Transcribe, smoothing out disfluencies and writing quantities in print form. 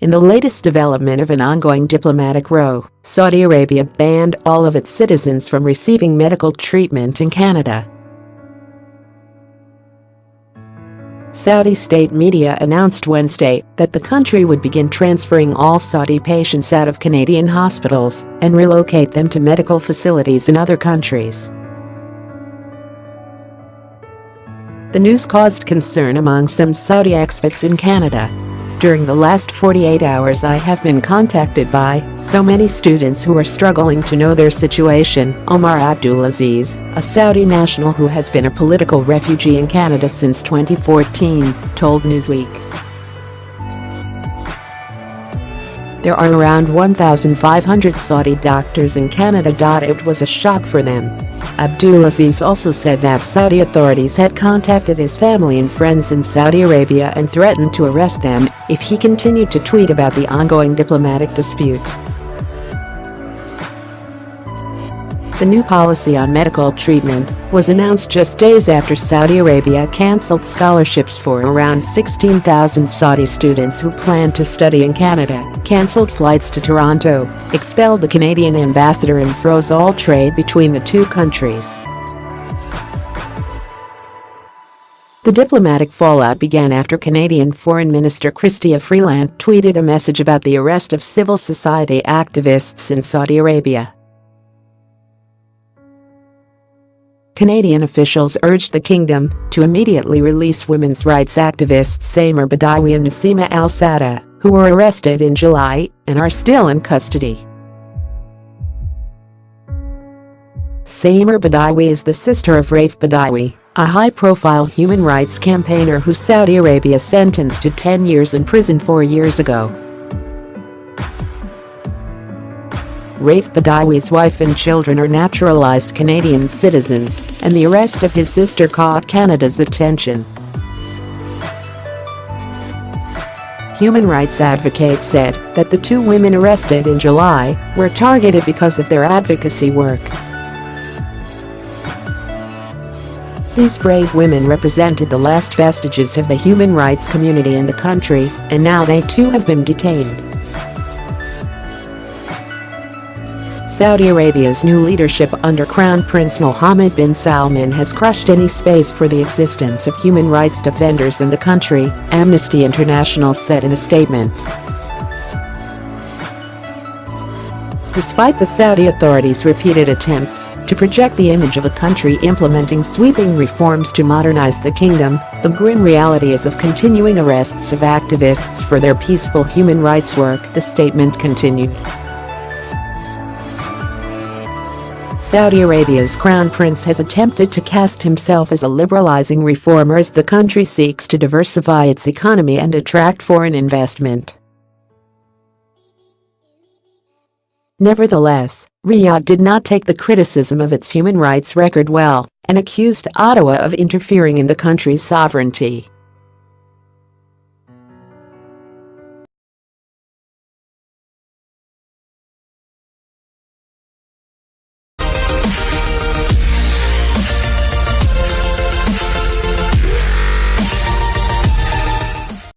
In the latest development of an ongoing diplomatic row, Saudi Arabia banned all of its citizens from receiving medical treatment in Canada. Saudi state media announced Wednesday that the country would begin transferring all Saudi patients out of Canadian hospitals and relocate them to medical facilities in other countries. The news caused concern among some Saudi expats in Canada. During the last 48 hours I have been contacted by so many students who are struggling to know their situation, Omar Abdulaziz, a Saudi national who has been a political refugee in Canada since 2014, told Newsweek. There are around 1,500 Saudi doctors in Canada. It was a shock for them. Abdulaziz also said that Saudi authorities had contacted his family and friends in Saudi Arabia and threatened to arrest them if he continued to tweet about the ongoing diplomatic dispute. The new policy on medical treatment was announced just days after Saudi Arabia cancelled scholarships for around 16,000 Saudi students who planned to study in Canada, cancelled flights to Toronto, expelled the Canadian ambassador and froze all trade between the two countries. The diplomatic fallout began after Canadian Foreign Minister Chrystia Freeland tweeted a message about the arrest of civil society activists in Saudi Arabia. Canadian officials urged the kingdom to immediately release women's rights activists Samar Badawi and Nassima al-Sadah, who were arrested in July and are still in custody. Samar Badawi is the sister of Raif Badawi, a high-profile human rights campaigner who Saudi Arabia sentenced to 10 years in prison 4 years ago. Raif Badawi's wife and children are naturalized Canadian citizens, and the arrest of his sister caught Canada's attention. Human rights advocates said that the two women arrested in July were targeted because of their advocacy work. These brave women represented the last vestiges of the human rights community in the country, and now they too have been detained. Saudi Arabia's new leadership under Crown Prince Mohammed bin Salman has crushed any space for the existence of human rights defenders in the country, Amnesty International said in a statement. Despite the Saudi authorities' repeated attempts to project the image of a country implementing sweeping reforms to modernize the kingdom, the grim reality is of continuing arrests of activists for their peaceful human rights work, the statement continued. Saudi Arabia's crown prince has attempted to cast himself as a liberalizing reformer as the country seeks to diversify its economy and attract foreign investment. Nevertheless, Riyadh did not take the criticism of its human rights record well and accused Ottawa of interfering in the country's sovereignty.